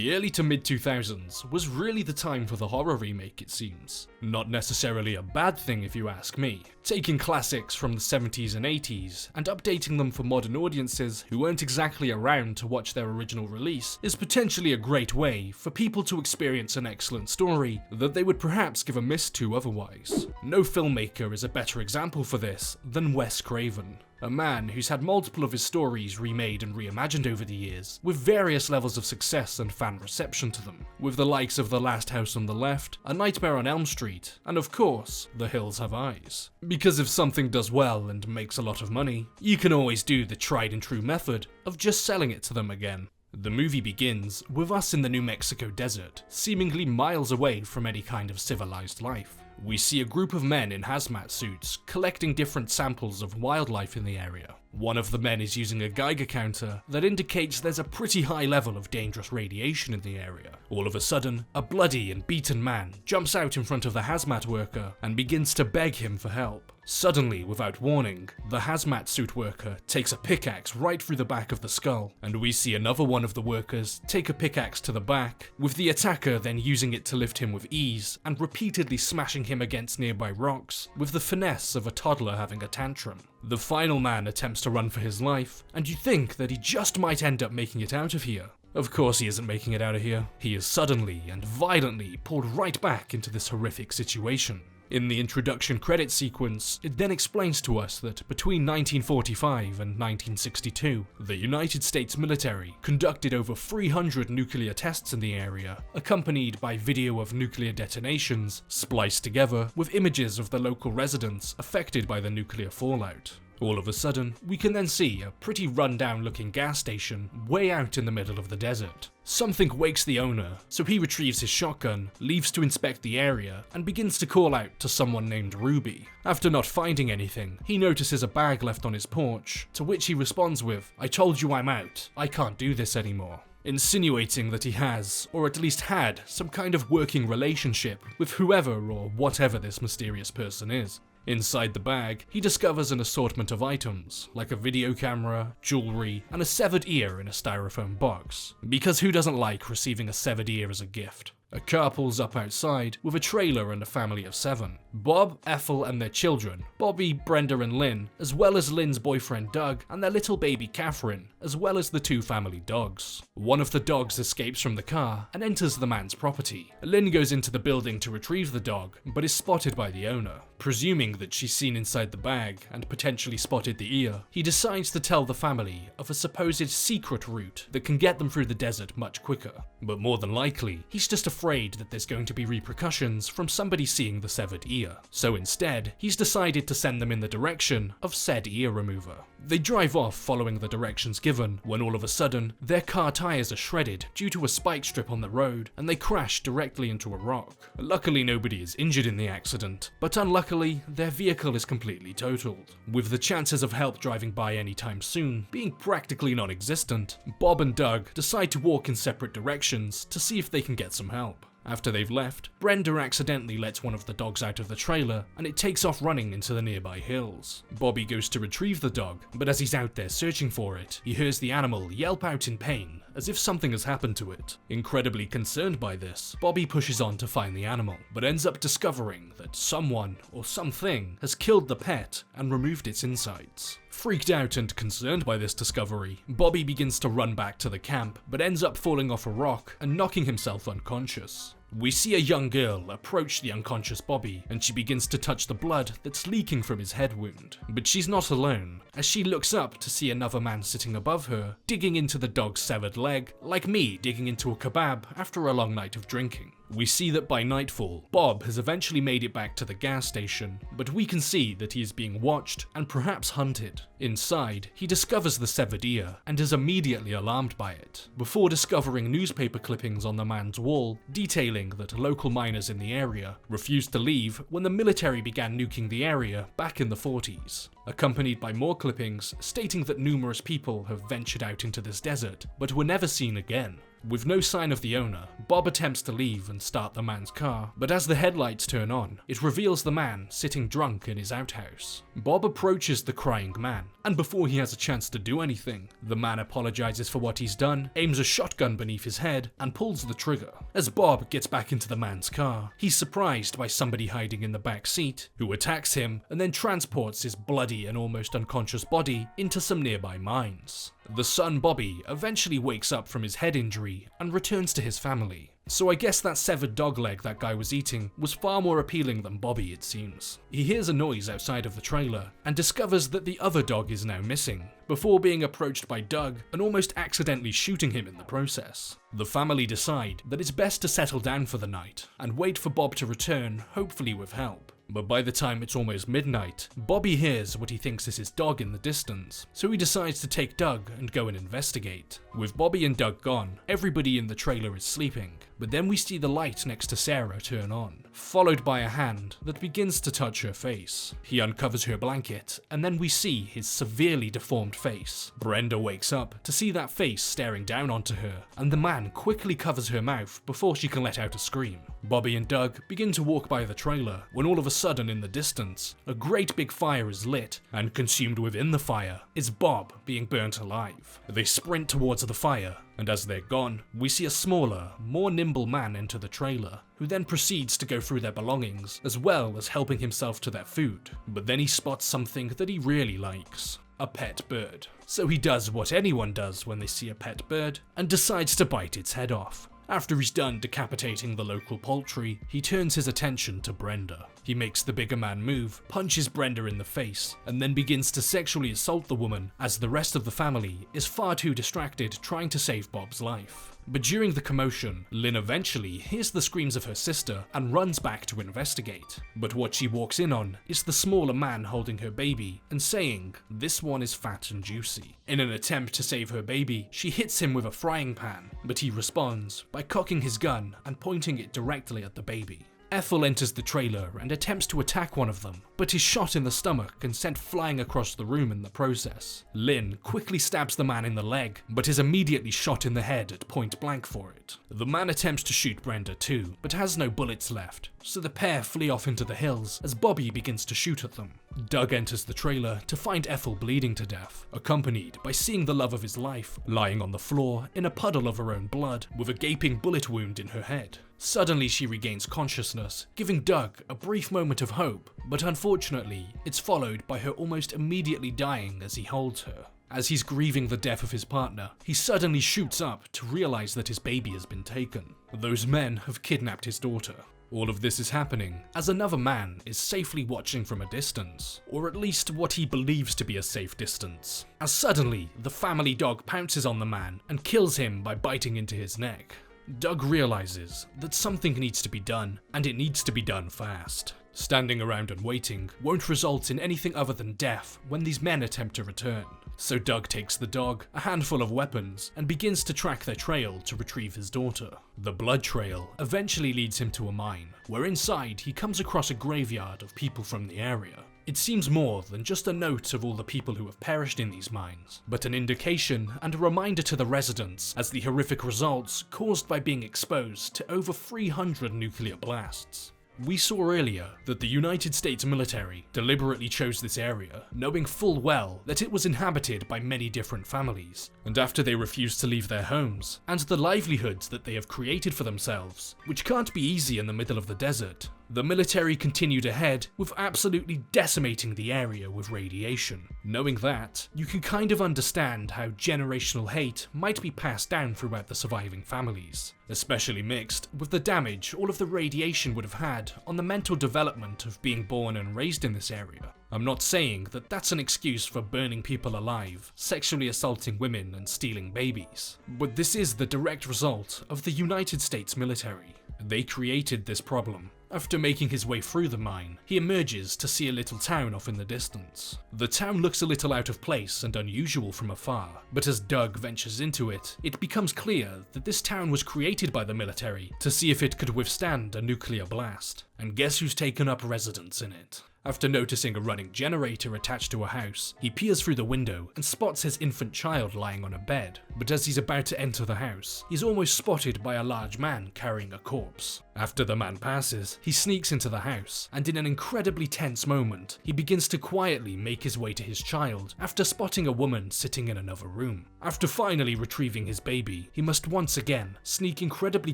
The early to mid-2000s was really the time for the horror remake, it seems. Not necessarily a bad thing if you ask me. Taking classics from the 70s and 80s and updating them for modern audiences who weren't exactly around to watch their original release is potentially a great way for people to experience an excellent story that they would perhaps give a miss to otherwise. No filmmaker is a better example for this than Wes Craven. A man who's had multiple of his stories remade and reimagined over the years, with various levels of success and fan reception to them, with the likes of The Last House on the Left, A Nightmare on Elm Street, and of course, The Hills Have Eyes. Because if something does well and makes a lot of money, you can always do the tried and true method of just selling it to them again. The movie begins with us in the New Mexico desert, seemingly miles away from any kind of civilized life. We see a group of men in hazmat suits collecting different samples of wildlife in the area. One of the men is using a Geiger counter that indicates there's a pretty high level of dangerous radiation in the area. All of a sudden, a bloody and beaten man jumps out in front of the hazmat worker and begins to beg him for help. Suddenly, without warning, the hazmat suit worker takes a pickaxe right through the back of the skull, and we see another one of the workers take a pickaxe to the back, with the attacker then using it to lift him with ease and repeatedly smashing him against nearby rocks, with the finesse of a toddler having a tantrum. The final man attempts to run for his life, and you think that he just might end up making it out of here. Of course he isn't making it out of here. He is suddenly and violently pulled right back into this horrific situation. In the introduction credit sequence, it then explains to us that between 1945 and 1962, the United States military conducted over 300 nuclear tests in the area, accompanied by video of nuclear detonations, spliced together with images of the local residents affected by the nuclear fallout. All of a sudden, we can then see a pretty run-down looking gas station way out in the middle of the desert. Something wakes the owner, so he retrieves his shotgun, leaves to inspect the area, and begins to call out to someone named Ruby. After not finding anything, he notices a bag left on his porch, to which he responds with, "I told you I'm out. I can't do this anymore," insinuating that he has, or at least had, some kind of working relationship with whoever or whatever this mysterious person is. Inside the bag, he discovers an assortment of items, like a video camera, jewelry, and a severed ear in a styrofoam box. Because who doesn't like receiving a severed ear as a gift? A car pulls up outside with a trailer and a family of 7. Bob, Ethel, and their children, Bobby, Brenda, and Lynn, as well as Lynn's boyfriend Doug, and their little baby Catherine, as well as the 2 family dogs. One of the dogs escapes from the car and enters the man's property. Lynn goes into the building to retrieve the dog, but is spotted by the owner. Presuming that she's seen inside the bag and potentially spotted the ear, he decides to tell the family of a supposed secret route that can get them through the desert much quicker. But more than likely, he's just afraid that there's going to be repercussions from somebody seeing the severed ear. So instead, he's decided to send them in the direction of said ear remover. They drive off following the directions given, when all of a sudden, their car tires are shredded due to a spike strip on the road, and they crash directly into a rock. Luckily, nobody is injured in the accident, but unluckily, their vehicle is completely totaled. With the chances of help driving by anytime soon being practically non-existent, Bob and Doug decide to walk in separate directions to see if they can get some help. After they've left, Brenda accidentally lets one of the dogs out of the trailer and it takes off running into the nearby hills. Bobby goes to retrieve the dog, but as he's out there searching for it, he hears the animal yelp out in pain as if something has happened to it. Incredibly concerned by this, Bobby pushes on to find the animal, but ends up discovering that someone or something has killed the pet and removed its insides. Freaked out and concerned by this discovery, Bobby begins to run back to the camp, but ends up falling off a rock and knocking himself unconscious. We see a young girl approach the unconscious Bobby, and she begins to touch the blood that's leaking from his head wound. But she's not alone, as she looks up to see another man sitting above her, digging into the dog's severed leg, like me digging into a kebab after a long night of drinking. We see that by nightfall, Bob has eventually made it back to the gas station, but we can see that he is being watched and perhaps hunted. Inside, he discovers the severed ear and is immediately alarmed by it, before discovering newspaper clippings on the man's wall detailing that local miners in the area refused to leave when the military began nuking the area back in the 40s, accompanied by more clippings stating that numerous people have ventured out into this desert but were never seen again. With no sign of the owner, Bob attempts to leave and start the man's car, but as the headlights turn on, it reveals the man sitting drunk in his outhouse. Bob approaches the crying man, and before he has a chance to do anything, the man apologizes for what he's done, aims a shotgun beneath his head, and pulls the trigger. As Bob gets back into the man's car, he's surprised by somebody hiding in the back seat, who attacks him and then transports his bloody and almost unconscious body into some nearby mines. The son Bobby eventually wakes up from his head injury and returns to his family. So I guess that severed dog leg that guy was eating was far more appealing than Bobby, it seems. He hears a noise outside of the trailer and discovers that the other dog is now missing, before being approached by Doug and almost accidentally shooting him in the process. The family decide that it's best to settle down for the night and wait for Bob to return, hopefully with help. But by the time it's almost midnight, Bobby hears what he thinks is his dog in the distance, so he decides to take Doug and go and investigate. With Bobby and Doug gone, everybody in the trailer is sleeping, but then we see the light next to Sarah turn on, followed by a hand that begins to touch her face. He uncovers her blanket, and then we see his severely deformed face. Brenda wakes up to see that face staring down onto her, and the man quickly covers her mouth before she can let out a scream. Bobby and Doug begin to walk by the trailer when all of a sudden in the distance, a great big fire is lit, and consumed within the fire is Bob being burnt alive. They sprint towards the fire, and as they're gone, we see a smaller, more nimble man enter the trailer, who then proceeds to go through their belongings, as well as helping himself to their food. But then he spots something that he really likes: a pet bird. So he does what anyone does when they see a pet bird, and decides to bite its head off. After he's done decapitating the local poultry, he turns his attention to Brenda. He makes the bigger man move, punches Brenda in the face, and then begins to sexually assault the woman, as the rest of the family is far too distracted trying to save Bob's life. But during the commotion, Lynn eventually hears the screams of her sister and runs back to investigate. But what she walks in on is the smaller man holding her baby and saying, "This one is fat and juicy." In an attempt to save her baby, she hits him with a frying pan, but he responds by cocking his gun and pointing it directly at the baby. Ethel enters the trailer and attempts to attack one of them, but is shot in the stomach and sent flying across the room in the process. Lynn quickly stabs the man in the leg, but is immediately shot in the head at point blank for it. The man attempts to shoot Brenda too, but has no bullets left, so the pair flee off into the hills as Bobby begins to shoot at them. Doug enters the trailer to find Ethel bleeding to death, accompanied by seeing the love of his life lying on the floor in a puddle of her own blood with a gaping bullet wound in her head. Suddenly she regains consciousness, giving Doug a brief moment of hope, but unfortunately, it's followed by her almost immediately dying as he holds her. As he's grieving the death of his partner, he suddenly shoots up to realize that his baby has been taken. Those men have kidnapped his daughter. All of this is happening as another man is safely watching from a distance, or at least what he believes to be a safe distance, as suddenly the family dog pounces on the man and kills him by biting into his neck. Doug realizes that something needs to be done, and it needs to be done fast. Standing around and waiting won't result in anything other than death when these men attempt to return. So Doug takes the dog, a handful of weapons, and begins to track their trail to retrieve his daughter. The blood trail eventually leads him to a mine, where inside he comes across a graveyard of people from the area. It seems more than just a note of all the people who have perished in these mines, but an indication and a reminder to the residents as the horrific results caused by being exposed to over 300 nuclear blasts. We saw earlier that the United States military deliberately chose this area, knowing full well that it was inhabited by many different families, and after they refused to leave their homes, and the livelihoods that they have created for themselves, which can't be easy in the middle of the desert, the military continued ahead with absolutely decimating the area with radiation. Knowing that, you can kind of understand how generational hate might be passed down throughout the surviving families, especially mixed with the damage all of the radiation would have had on the mental development of being born and raised in this area. I'm not saying that that's an excuse for burning people alive, sexually assaulting women and stealing babies, but this is the direct result of the United States military. They created this problem. After making his way through the mine, he emerges to see a little town off in the distance. The town looks a little out of place and unusual from afar, but as Doug ventures into it, it becomes clear that this town was created by the military to see if it could withstand a nuclear blast. And guess who's taken up residence in it? After noticing a running generator attached to a house, he peers through the window and spots his infant child lying on a bed. But as he's about to enter the house, he's almost spotted by a large man carrying a corpse. After the man passes, he sneaks into the house, and in an incredibly tense moment, he begins to quietly make his way to his child after spotting a woman sitting in another room. After finally retrieving his baby, he must once again sneak incredibly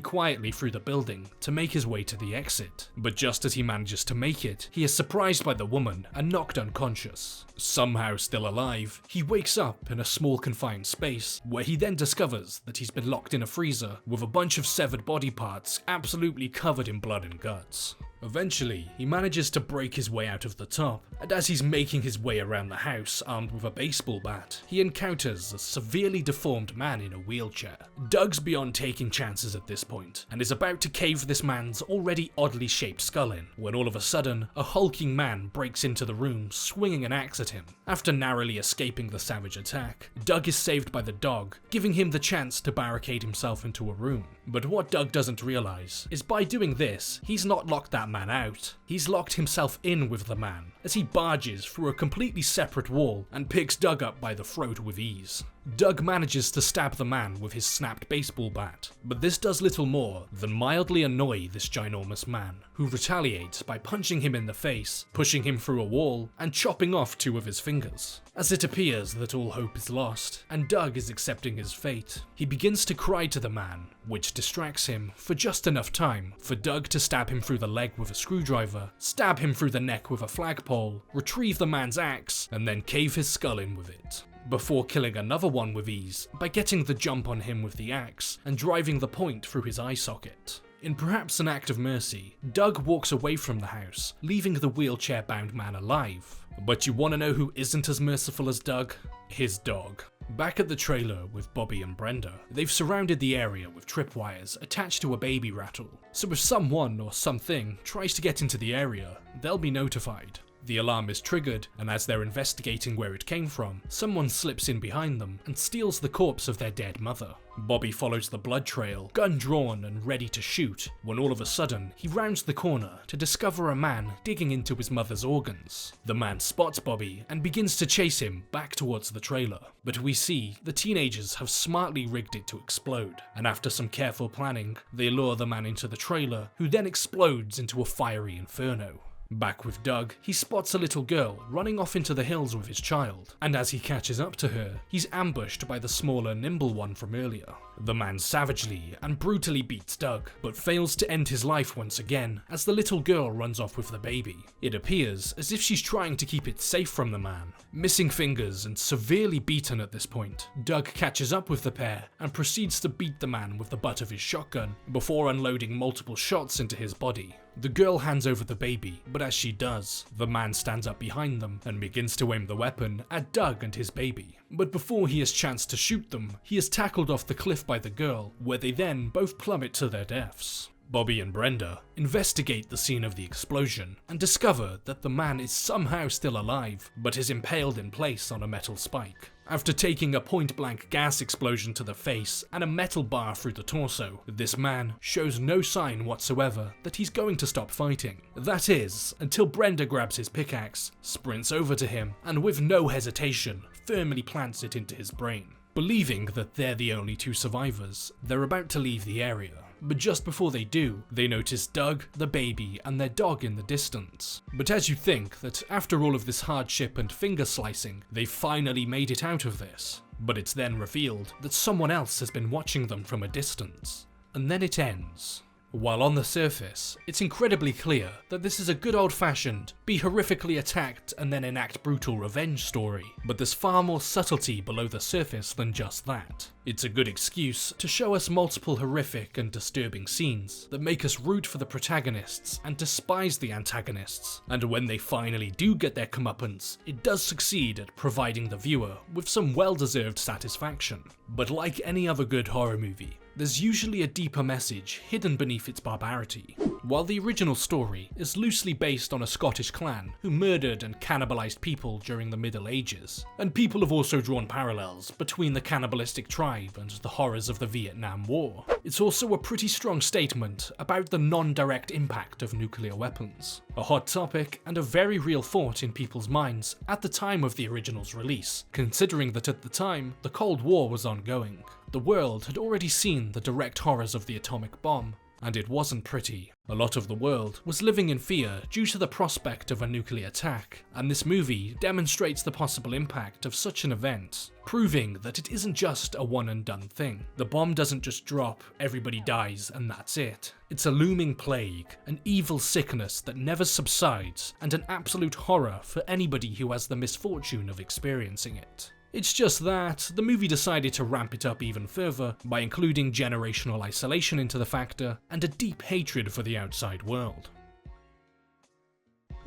quietly through the building to make his way to the exit. But just as he manages to make it, he is surprised by the woman and knocked unconscious. Somehow still alive, he wakes up in a small confined space, where he then discovers that he's been locked in a freezer with a bunch of severed body parts absolutely covered in blood and guts. Eventually, he manages to break his way out of the top, and as he's making his way around the house armed with a baseball bat, he encounters a severely deformed man in a wheelchair. Doug's beyond taking chances at this point, and is about to cave this man's already oddly shaped skull in, when all of a sudden, a hulking man breaks into the room, swinging an axe at him. After narrowly escaping the savage attack, Doug is saved by the dog, giving him the chance to barricade himself into a room. But what Doug doesn't realize is by doing this, he's not locked that man out. He's locked himself in with the man, as he barges through a completely separate wall and picks Doug up by the throat with ease. Doug manages to stab the man with his snapped baseball bat, but this does little more than mildly annoy this ginormous man, who retaliates by punching him in the face, pushing him through a wall, and chopping off 2 of his fingers. As it appears that all hope is lost, and Doug is accepting his fate, he begins to cry to the man, which distracts him for just enough time for Doug to stab him through the leg with a screwdriver, stab him through the neck with a flagpole, retrieve the man's axe, and then cave his skull in with it, before killing another one with ease by getting the jump on him with the axe and driving the point through his eye socket. In perhaps an act of mercy, Doug walks away from the house, leaving the wheelchair-bound man alive. But you want to know who isn't as merciful as Doug? His dog. Back at the trailer with Bobby and Brenda, they've surrounded the area with tripwires attached to a baby rattle, so if someone or something tries to get into the area, they'll be notified. The alarm is triggered, and as they're investigating where it came from, someone slips in behind them and steals the corpse of their dead mother. Bobby follows the blood trail, gun drawn and ready to shoot, when all of a sudden, he rounds the corner to discover a man digging into his mother's organs. The man spots Bobby and begins to chase him back towards the trailer, but we see the teenagers have smartly rigged it to explode, and after some careful planning, they lure the man into the trailer, who then explodes into a fiery inferno. Back with Doug, he spots a little girl running off into the hills with his child, and as he catches up to her, he's ambushed by the smaller, nimble one from earlier. The man savagely and brutally beats Doug, but fails to end his life once again as the little girl runs off with the baby. It appears as if she's trying to keep it safe from the man. Missing fingers and severely beaten at this point, Doug catches up with the pair and proceeds to beat the man with the butt of his shotgun before unloading multiple shots into his body. The girl hands over the baby, but as she does, the man stands up behind them and begins to aim the weapon at Doug and his baby. But before he has chance to shoot them, he is tackled off the cliff by the girl, where they then both plummet to their deaths. Bobby and Brenda investigate the scene of the explosion and discover that the man is somehow still alive, but is impaled in place on a metal spike. After taking a point-blank gas explosion to the face and a metal bar through the torso, this man shows no sign whatsoever that he's going to stop fighting. That is, until Brenda grabs his pickaxe, sprints over to him, and with no hesitation, firmly plants it into his brain. Believing that they're the only 2 survivors, they're about to leave the area. But just before they do, they notice Doug, the baby, and their dog in the distance. But as you think that after all of this hardship and finger slicing, they finally made it out of this. But it's then revealed that someone else has been watching them from a distance. And then it ends. While on the surface, it's incredibly clear that this is a good old-fashioned, be horrifically attacked and then enact brutal revenge story, but there's far more subtlety below the surface than just that. It's a good excuse to show us multiple horrific and disturbing scenes that make us root for the protagonists and despise the antagonists, and when they finally do get their comeuppance, it does succeed at providing the viewer with some well-deserved satisfaction. But like any other good horror movie, there's usually a deeper message hidden beneath its barbarity. While the original story is loosely based on a Scottish clan who murdered and cannibalized people during the Middle Ages, and people have also drawn parallels between the cannibalistic tribe and the horrors of the Vietnam War, it's also a pretty strong statement about the non-direct impact of nuclear weapons, a hot topic and a very real thought in people's minds at the time of the original's release, considering that at the time, the Cold War was ongoing. The world had already seen the direct horrors of the atomic bomb, and it wasn't pretty. A lot of the world was living in fear due to the prospect of a nuclear attack, and this movie demonstrates the possible impact of such an event, proving that it isn't just a one and done thing. The bomb doesn't just drop, everybody dies, and that's it. It's a looming plague, an evil sickness that never subsides, and an absolute horror for anybody who has the misfortune of experiencing it. It's just that the movie decided to ramp it up even further by including generational isolation into the factor and a deep hatred for the outside world.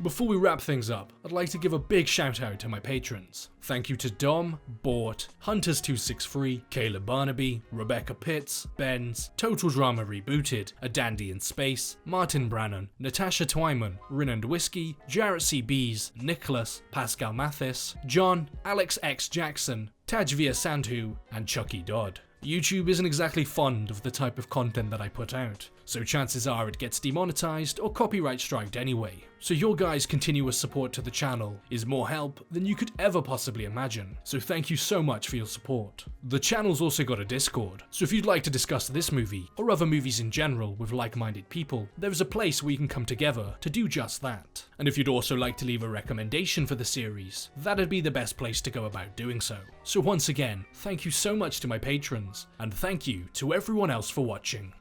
Before we wrap things up, I'd like to give a big shout out to my patrons. Thank you to Dom, Bort, Hunters263, Caleb Barnaby, Rebecca Pitts, Benz, Total Drama Rebooted, A Dandy in Space, Martin Brannan, Natasha Twyman, Rinand Whiskey, Jarrett C. Bees, Nicholas, Pascal Mathis, John, Alex X. Jackson, Tajvir Sandhu, and Chucky Dodd. YouTube isn't exactly fond of the type of content that I put out, so chances are it gets demonetized or copyright striked anyway. So your guys' continuous support to the channel is more help than you could ever possibly imagine, so thank you so much for your support. The channel's also got a Discord, so if you'd like to discuss this movie, or other movies in general with like-minded people, there is a place where you can come together to do just that. And if you'd also like to leave a recommendation for the series, that'd be the best place to go about doing so. So once again, thank you so much to my patrons, and thank you to everyone else for watching.